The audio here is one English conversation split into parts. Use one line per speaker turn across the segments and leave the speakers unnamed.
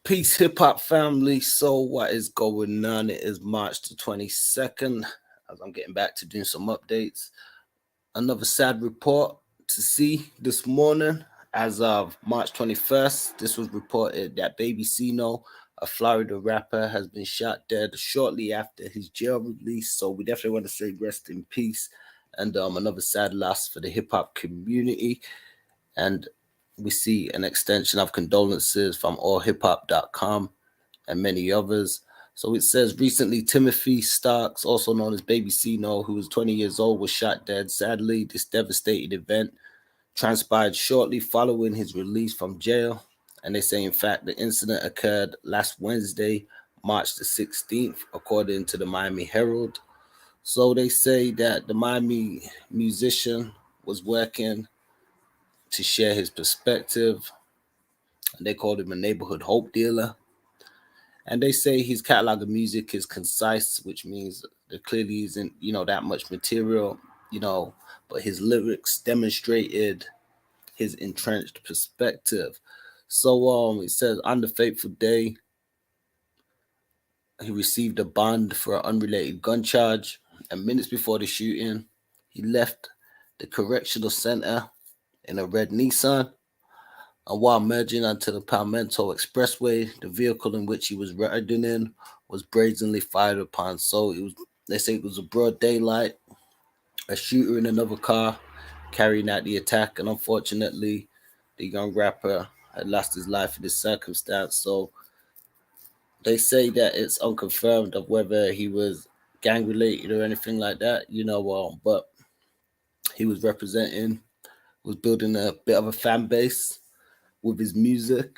Peace, hip hop family. So, what is going on? It is March the 22nd. As I'm getting back to doing some updates. Another sad report to see this morning. As of March 21st, this was reported that baby Cino, a Florida rapper, has been shot dead shortly after his jail release. So, we definitely want to say rest in peace. And another sad loss for the hip hop community. And we see an extension of condolences from allhiphop.com and many others. So it says recently Timothy Starks, also known as Baby Cino, who was 20 years old, was shot dead. Sadly, this devastating event transpired shortly following his release from jail. And they say, in fact, the incident occurred last Wednesday, March the 16th, according to the Miami Herald. So they say that the Miami musician was working to share his perspective. They called him a neighborhood hope dealer. And they say his catalog of music is concise, which means there clearly isn't, that much material, but his lyrics demonstrated his entrenched perspective. So it says on the fateful day, he received a bond for an unrelated gun charge, and minutes before the shooting, he left the correctional center in a red Nissan. And while merging onto the Palmetto Expressway, the vehicle in which he was riding in was brazenly fired upon. So they say it was a broad daylight, a shooter in another car carrying out the attack, and unfortunately, the young rapper had lost his life in this circumstance. So they say that it's unconfirmed of whether he was gang related or anything like that, but he was was building a bit of a fan base with his music,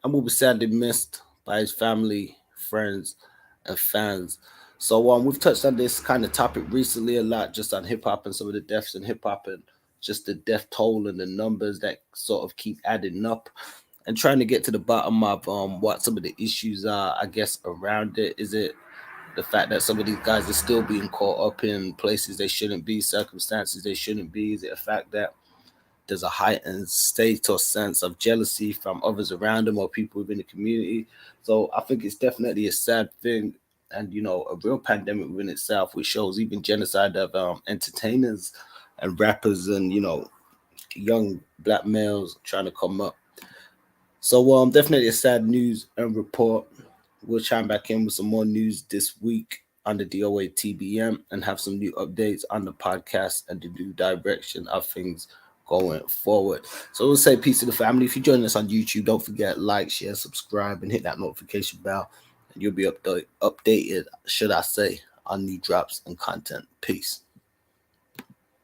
and will be sadly missed by his family, friends, and fans. So we've touched on this kind of topic recently a lot, just on hip hop and some of the deaths in hip hop and just the death toll and the numbers that sort of keep adding up, and trying to get to the bottom of what some of the issues are, I guess, around it. Is it the fact that some of these guys are still being caught up in places they shouldn't be, circumstances they shouldn't be? Is it a fact that there's a heightened state or sense of jealousy from others around them or people within the community? So I think it's definitely a sad thing, and a real pandemic within itself, which shows even genocide of entertainers and rappers and young black males trying to come up. So definitely a sad news and report. We'll chime back in with some more news this week on the DOA TBM and have some new updates on the podcast and the new direction of things going forward. So we'll say peace to the family. If you're joining us on YouTube, don't forget like, share, subscribe, and hit that notification bell, and you'll be updated, should I say, on new drops and content. Peace.